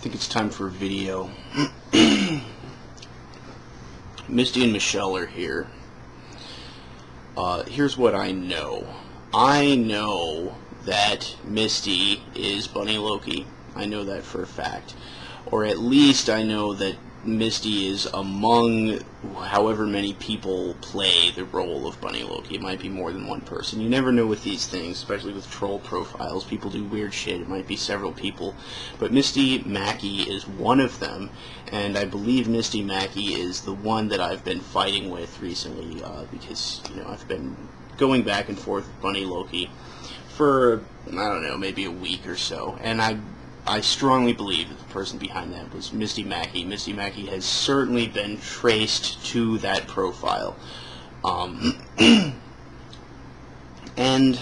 think it's time for a video. Misty and Michelle are here. Here's what I know. I know that Misty is Bunny Loki. I know that for a fact. Or at least I know that Misty is among however many people play the role of Bunny Loki. It might be more than one person. You never know with these things, especially with troll profiles. People do weird shit. It might be several people. But Misty Mackey is one of them, and I believe Misty Mackey is the one that I've been fighting with recently, because, you know, I've been going back and forth with Bunny Loki for, I don't know, maybe a week or so, and I strongly believe that the person behind that was Misty Mackey. Misty Mackey has certainly been traced to that profile. And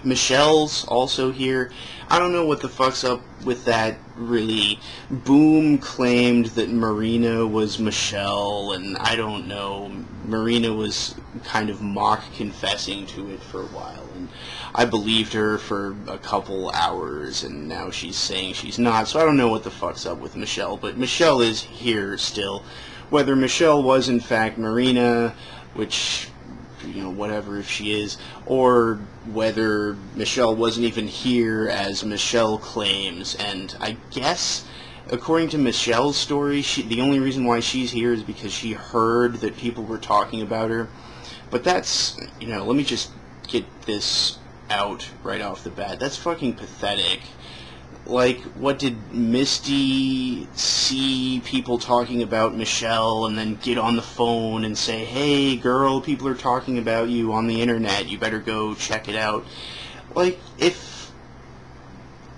Michelle's also here. I don't know what the fuck's up with that, really. Boom claimed that Marina was Michelle, and I don't know. Marina was kind of mock confessing to it for a while, and I believed her for a couple hours, and now she's saying she's not, so I don't know what the fuck's up with Michelle, but Michelle is here still. Whether Michelle was in fact Marina, which, you know, whatever if she is, or whether Michelle wasn't even here as Michelle claims, and I guess, according to Michelle's story, the only reason why she's here is because she heard that people were talking about her. But that's, you know, let me just get this out right off the bat. That's fucking pathetic. Like, what did Misty see people talking about Michelle and then get on the phone and say, hey girl, people are talking about you on the internet, you better go check it out? Like, if,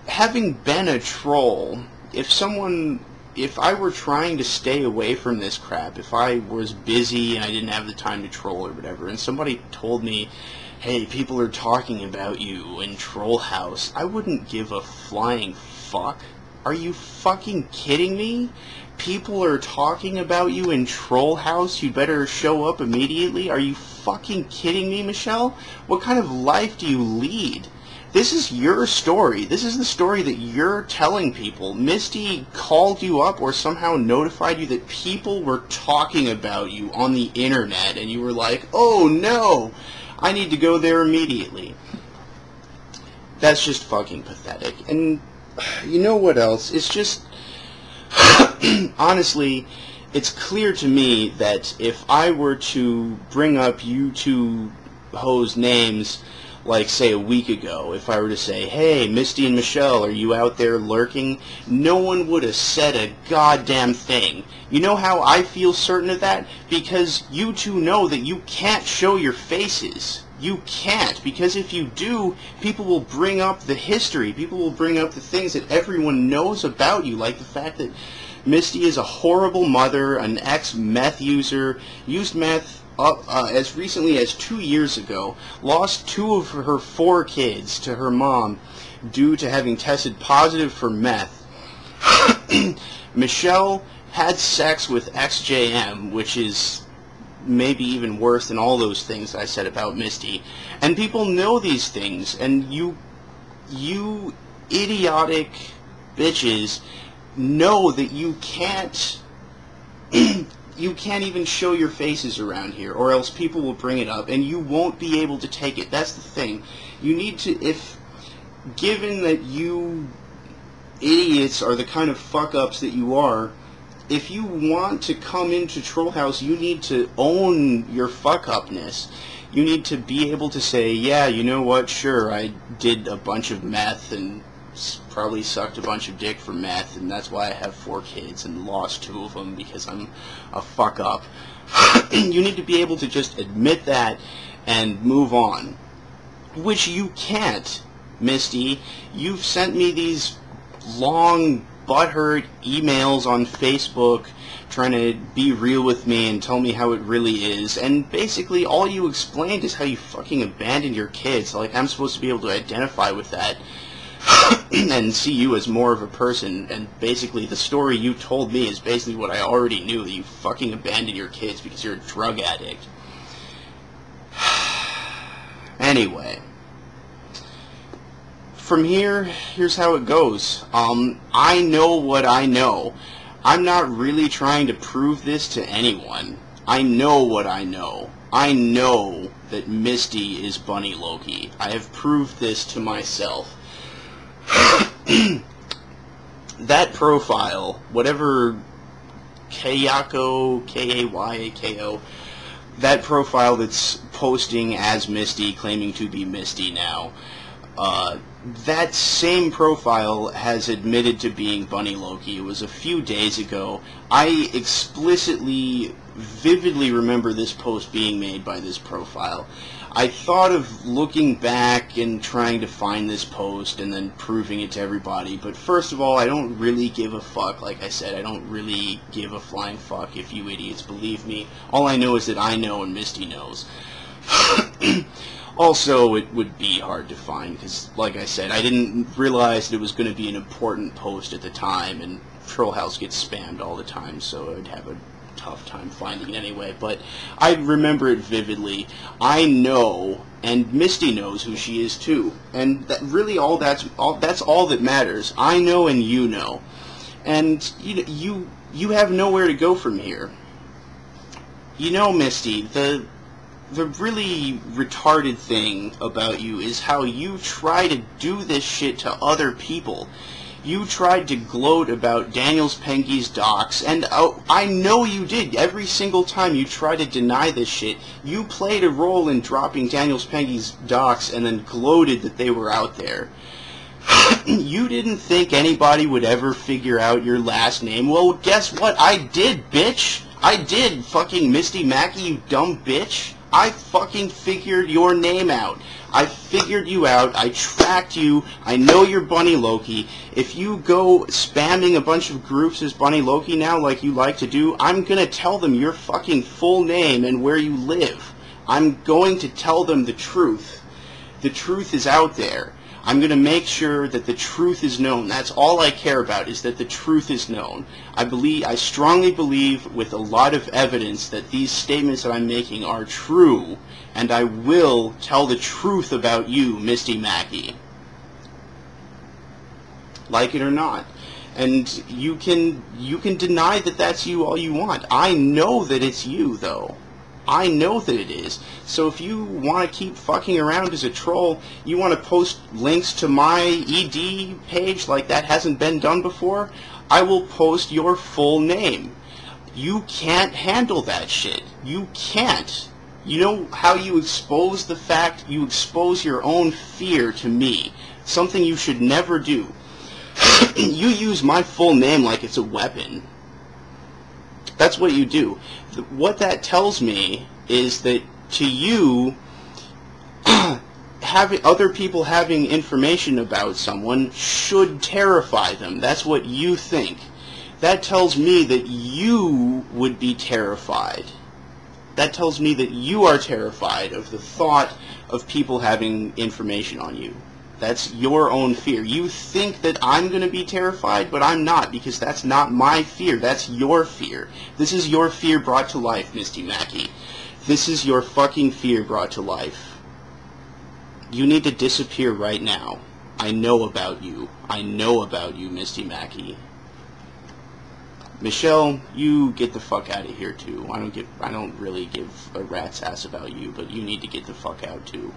having been a troll, if I were trying to stay away from this crap, if I was busy and I didn't have the time to troll or whatever, and somebody told me, hey, people are talking about you in Troll House, I wouldn't give a flying fuck. Are you fucking kidding me? People are talking about you in Troll House, you better show up immediately? Are you fucking kidding me, Michelle? What kind of life do you lead? This is your story. This is the story that you're telling people. Misty called you up or somehow notified you that people were talking about you on the internet, and you were like, oh no, I need to go there immediately. That's just fucking pathetic. And you know what else? It's just, honestly, it's clear to me that if I were to bring up you two hoes' names, like, say, a week ago, if I were to say, hey, Misty and Michelle, are you out there lurking? No one would have said a goddamn thing. You know how I feel certain of that? Because you two know that you can't show your faces. You can't, because if you do, people will bring up the history. People will bring up the things that everyone knows about you, like the fact that Misty is a horrible mother, an ex-meth user, used meth as recently as 2 years ago, lost 2 of her 4 kids to her mom due to having tested positive for meth. Michelle had sex with XJM, which is maybe even worse than all those things I said about Misty. And people know these things, and you idiotic bitches know that you can't you can't even show your faces around here, or else people will bring it up, and you won't be able to take it. That's the thing. You need to, given that you idiots are the kind of fuck-ups that you are, if you want to come into Troll House, you need to own your fuck-upness. You need to be able to say, yeah, you know what, sure, I did a bunch of meth and probably sucked a bunch of dick for meth, and that's why I have 4 kids and lost 2 of them because I'm a fuck up. You need to be able to just admit that and move on, which you can't, Misty. You've sent me these long butthurt emails on Facebook trying to be real with me and tell me how it really is, and basically all you explained is how you fucking abandoned your kids. Like, I'm supposed to be able to identify with that and see you as more of a person, and basically the story you told me is basically what I already knew, that you fucking abandoned your kids because you're a drug addict. Anyway, from here, here's how it goes. I know what I know. I'm not really trying to prove this to anyone. I know what I know. I know that Misti is Bunny Loki. I have proved this to myself. That profile, whatever Kayako, K-A-Y-A-K-O, that profile that's posting as Misti, claiming to be Misti now, that same profile has admitted to being Bunny Loki. It was a few days ago. I explicitly, vividly remember this post being made by this profile. I thought of looking back and trying to find this post and then proving it to everybody, but first of all, I don't really give a fuck. Like I said, I don't really give a flying fuck if you idiots believe me. All I know is that I know and Misti knows. Also, it would be hard to find because, like I said, I didn't realize that it was going to be an important post at the time, and Troll House gets spammed all the time, so I'd have a tough time finding it anyway. But I remember it vividly. I know, and Misti knows who she is too, and that really that's all that matters. I know and you know, and you have nowhere to go from here. You know, Misti, the really retarded thing about you is how you try to do this shit to other people. You tried to gloat about Daniels Penge's docs, and I know you did. Every single time you tried to deny this shit, you played a role in dropping Daniels Penge's docs and then gloated that they were out there. You didn't think anybody would ever figure out your last name. Well, guess what? I did, bitch. I did, fucking Misti Mackey, you dumb bitch. I fucking figured your name out. I figured you out. I tracked you. I know you're Bunny Loki. If you go spamming a bunch of groups as Bunny Loki now like you like to do, I'm gonna tell them your fucking full name and where you live. I'm going to tell them the truth. The truth is out there. I'm going to make sure that the truth is known. That's all I care about, is that the truth is known. I strongly believe with a lot of evidence that these statements that I'm making are true, and I will tell the truth about you, Misti Mackey. Like it or not. And you can deny that that's you all you want. I know that it's you, though. I know that it is. So if you want to keep fucking around as a troll, you want to post links to my ED page like that hasn't been done before, I will post your full name. You can't handle that shit. You can't. You know how you expose the fact? You expose your own fear to me. Something you should never do. You use my full name like it's a weapon. That's what you do. What that tells me is that to you, other people having information about someone should terrify them. That's what you think. That tells me that you would be terrified. That tells me that you are terrified of the thought of people having information on you. That's your own fear. You think that I'm going to be terrified, but I'm not, because that's not my fear. That's your fear. This is your fear brought to life, Misti Mackey. This is your fucking fear brought to life. You need to disappear right now. I know about you. I know about you, Misti Mackey. Michelle, you get the fuck out of here too. I don't really give a rat's ass about you, but you need to get the fuck out too.